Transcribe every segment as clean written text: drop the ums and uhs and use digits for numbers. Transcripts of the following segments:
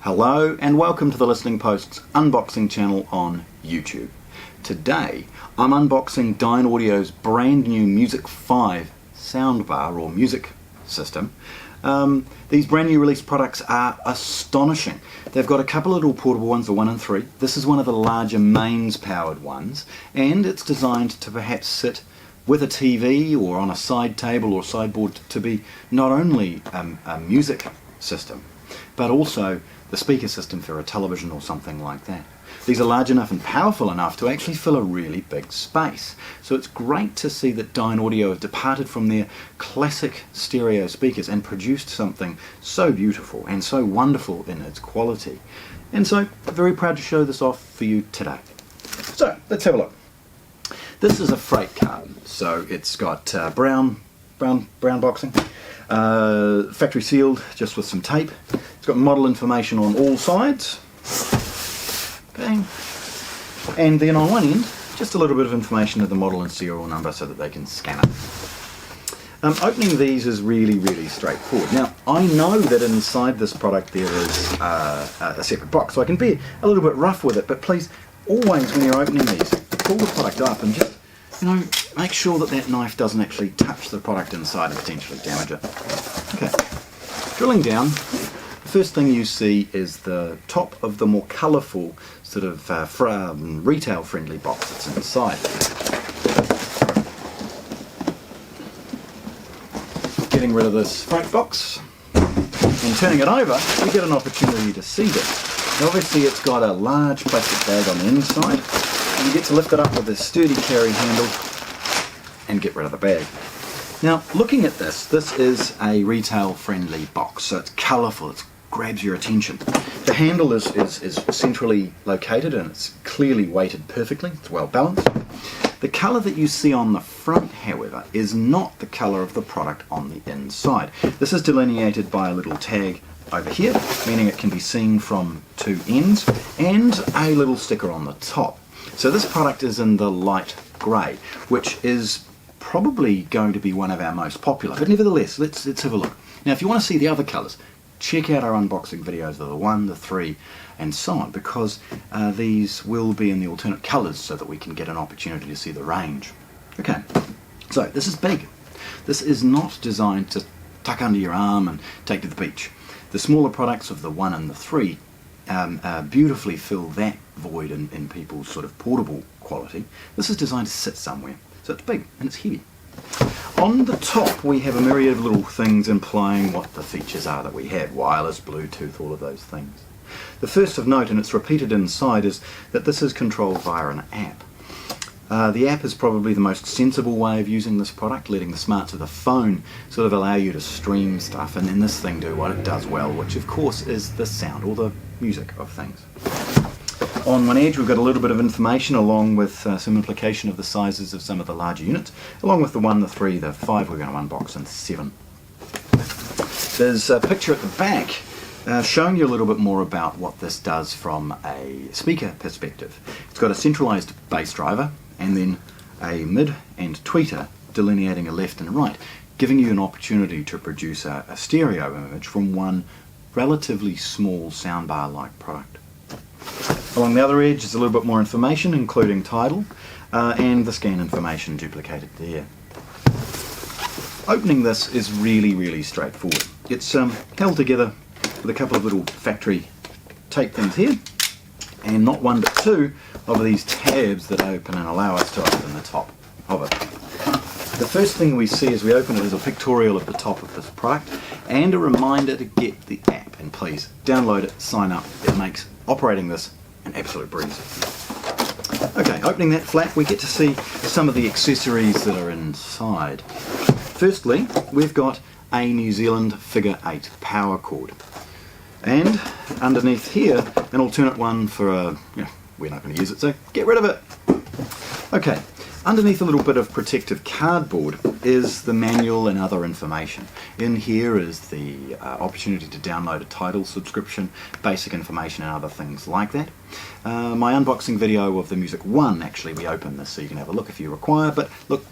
Hello and welcome to the Listening Post's unboxing channel on YouTube. Today I'm unboxing Dynaudio's brand new Music 5 soundbar or music system. These brand new release products are astonishing. They've got a couple of little portable ones, the 1 and 3. This is one of the larger mains powered ones, and it's designed to perhaps sit with a TV or on a side table or sideboard to be not only a music system but also the speaker system for a television or something like that. These are large enough and powerful enough to actually fill a really big space. So it's great to see that Dynaudio have departed from their classic stereo speakers and produced something so beautiful and so wonderful in its quality. And so, very proud to show this off for you today. So, let's have a look. This is a freight carton, so it's got brown boxing, factory sealed, just with some tape. It's got model information on all sides. Okay. And then on one end, just a little bit of information of the model and serial number so that they can scan it. Opening these is really straightforward. Now, I know that inside this product there is a separate box, so I can be a little bit rough with it, but please, always when you're opening these, pull the product up and just, make sure that that knife doesn't actually touch the product inside and potentially damage it. Okay, drilling down. First thing you see is the top of the more colourful sort of retail friendly box that's inside. Getting rid of this front box and turning it over, we get an opportunity to see this. Now obviously it's got a large plastic bag on the inside and you get to lift it up with this sturdy carry handle and get rid of the bag. Now looking at this is a retail friendly box, so it's colourful, it grabs your attention. The handle is centrally located and it's clearly weighted perfectly, it's well balanced. The colour that you see on the front, however, is not the colour of the product on the inside. This is delineated by a little tag over here, meaning it can be seen from two ends, and a little sticker on the top. So this product is in the light grey, which is probably going to be one of our most popular, but nevertheless, let's have a look. Now if you want to see the other colours, check out our unboxing videos of the 1, the 3 and so on, because these will be in the alternate colours so that we can get an opportunity to see the range. Okay, so this is big. This is not designed to tuck under your arm and take to the beach. The smaller products of the 1 and the 3 beautifully fill that void in people's sort of portable quality. This is designed to sit somewhere, so it's big and it's heavy. On the top we have a myriad of little things implying what the features are that we have. Wireless, Bluetooth, all of those things. The first of note, and it's repeated inside, is that this is controlled via an app. The app is probably the most sensible way of using this product, letting the smarts of the phone sort of allow you to stream stuff and then this thing do what it does well, which of course is the sound or the music of things. On one edge we've got a little bit of information along with some implication of the sizes of some of the larger units, along with the 1, the 3, the 5 we're going to unbox, and 7. There's a picture at the back showing you a little bit more about what this does from a speaker perspective. It's got a centralised bass driver and then a mid and tweeter delineating a left and a right, giving you an opportunity to produce a stereo image from one relatively small soundbar-like product. Along the other edge is a little bit more information, including title and the scan information duplicated there. Opening this is really straightforward. It's held together with a couple of little factory tape things here, and not one but two of these tabs that open and allow us to open the top of it. The first thing we see as we open it is a pictorial of the top of this product and a reminder to get the app, and please download it, sign up. It makes operating this an absolute breeze. Okay, opening that flap we get to see some of the accessories that are inside. Firstly, we've got a New Zealand figure 8 power cord, and underneath here an alternate one for a, we're not going to use it, so get rid of it. Okay, underneath a little bit of protective cardboard is the manual and other information. In here is the opportunity to download a title subscription, basic information and other things like that. My unboxing video of the Music 1, actually we open this so you can have a look if you require, but look,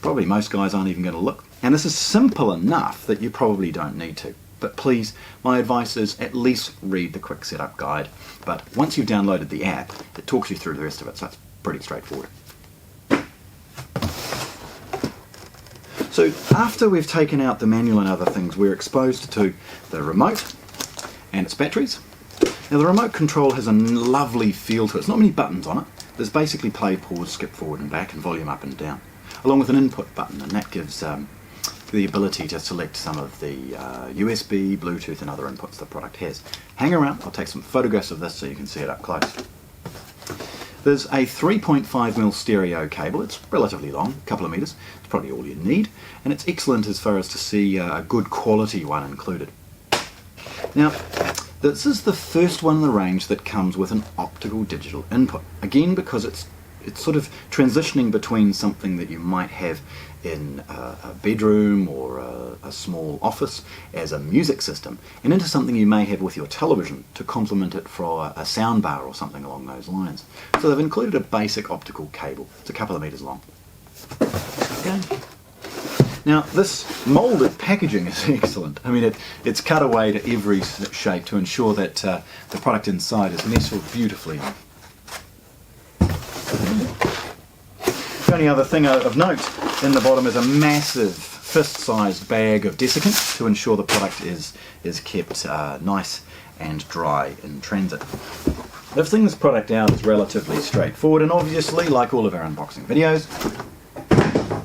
probably most guys aren't even going to look. And this is simple enough that you probably don't need to. but please, my advice is at least read the quick setup guide. But once you've downloaded the app, it talks you through the rest of it, so it's pretty straightforward. So after we've taken out the manual and other things, we're exposed to the remote and its batteries. Now the remote control has a lovely feel to it. There's not many buttons on it. There's basically play, pause, skip forward and back, and volume up and down, along with an input button, and that gives the ability to select some of the USB, Bluetooth and other inputs the product has. Hang around, I'll take some photographs of this so you can see it up close. There's a 3.5mm stereo cable. It's relatively long, a couple of meters. It's probably all you need, and it's excellent as far as to see a good quality one included. Now, this is the first one in the range that comes with an optical digital input. Again, because it's sort of transitioning between something that you might have in a bedroom or a small office as a music system, and into something you may have with your television to complement it for a sound bar or something along those lines. So they've included a basic optical cable. It's a couple of meters long. Okay. Now this moulded packaging is excellent. I mean, it's cut away to every shape to ensure that the product inside is nestled beautifully. The only other thing of note in the bottom is a massive fist-sized bag of desiccant to ensure the product is kept nice and dry in transit. Lifting this product out is relatively straightforward, and obviously, like all of our unboxing videos,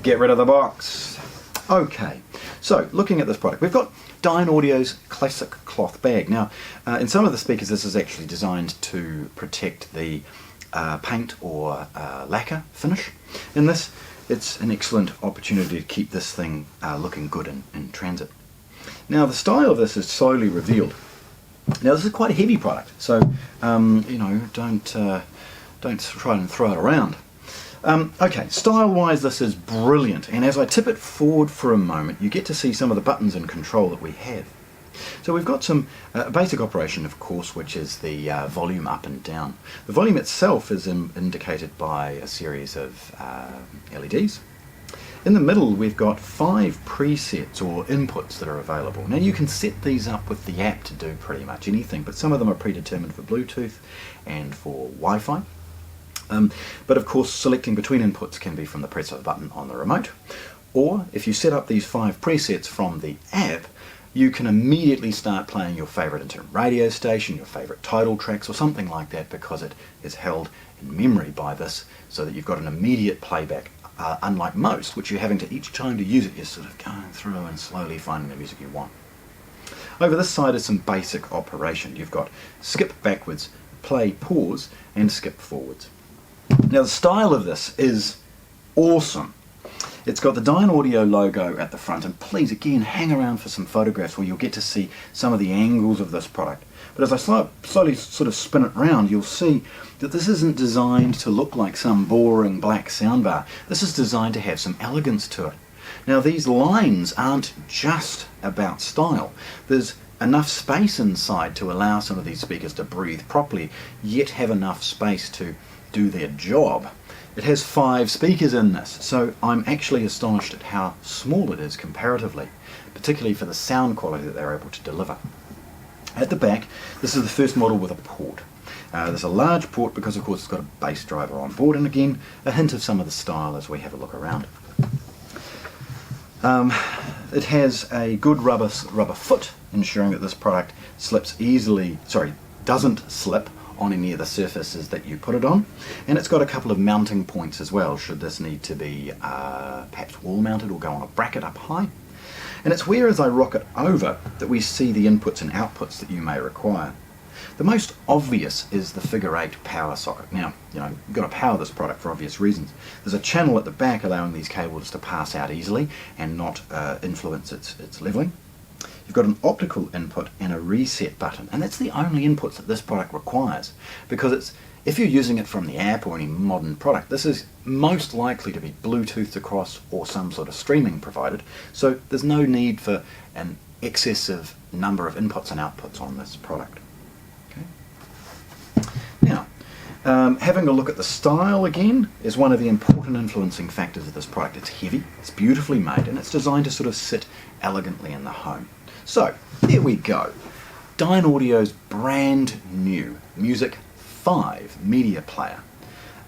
get rid of the box. Okay, so looking at this product, we've got Dynaudio's classic cloth bag. Now, in some of the speakers, this is actually designed to protect the paint or lacquer finish. In this, it's an excellent opportunity to keep this thing looking good in transit. Now, the style of this is slowly revealed. Now, this is quite a heavy product, so you know, don't try and throw it around. Okay, style-wise, this is brilliant, and as I tip it forward for a moment, you get to see some of the buttons and control that we have. So we've got some basic operation, of course, which is the volume up and down. The volume itself is indicated by a series of LEDs. In the middle, we've got 5 presets or inputs that are available. Now, you can set these up with the app to do pretty much anything, but some of them are predetermined for Bluetooth and for Wi-Fi. But of course, selecting between inputs can be from the press of the button on the remote, or if you set up these 5 presets from the app, you can immediately start playing your favourite internet radio station, your favourite title tracks or something like that, because it is held in memory by this, so that you've got an immediate playback, unlike most, which you're having to, each time to use it, you're sort of going through and slowly finding the music you want. Over this side is some basic operation. You've got skip backwards, play, pause, and skip forwards. Now the style of this is awesome. It's got the Dynaudio logo at the front, and please again hang around for some photographs where you'll get to see some of the angles of this product. But as I slowly sort of spin it round, you'll see that this isn't designed to look like some boring black soundbar. This is designed to have some elegance to it. Now these lines aren't just about style. There's enough space inside to allow some of these speakers to breathe properly, yet have enough space to do their job. It has 5 speakers in this, so I'm actually astonished at how small it is comparatively, particularly for the sound quality that they're able to deliver. At the back, this is the first model with a port. There's a large port because of course it's got a bass driver on board, and again a hint of some of the style as we have a look around. It has a good rubber foot, ensuring that this product doesn't slip on any of the surfaces that you put it on, and it's got a couple of mounting points as well should this need to be perhaps wall mounted or go on a bracket up high. And it's where, as I rock it over, that we see the inputs and outputs that you may require. The most obvious is the figure 8 power socket. Now, you know, you've got to power this product for obvious reasons. There's a channel at the back allowing these cables to pass out easily and not influence its leveling. You've got an optical input and a reset button, and that's the only inputs that this product requires, because if you're using it from the app or any modern product, this is most likely to be Bluetoothed across or some sort of streaming provided, so there's no need for an excessive number of inputs and outputs on this product. Okay. Now, having a look at the style again is one of the important influencing factors of this product. It's heavy, it's beautifully made, and it's designed to sort of sit elegantly in the home. So, here we go. Dynaudio's brand new Music 5 media player,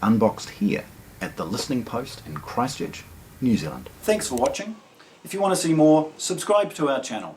unboxed here at the Listening Post in Christchurch, New Zealand. Thanks for watching. If you want to see more, subscribe to our channel.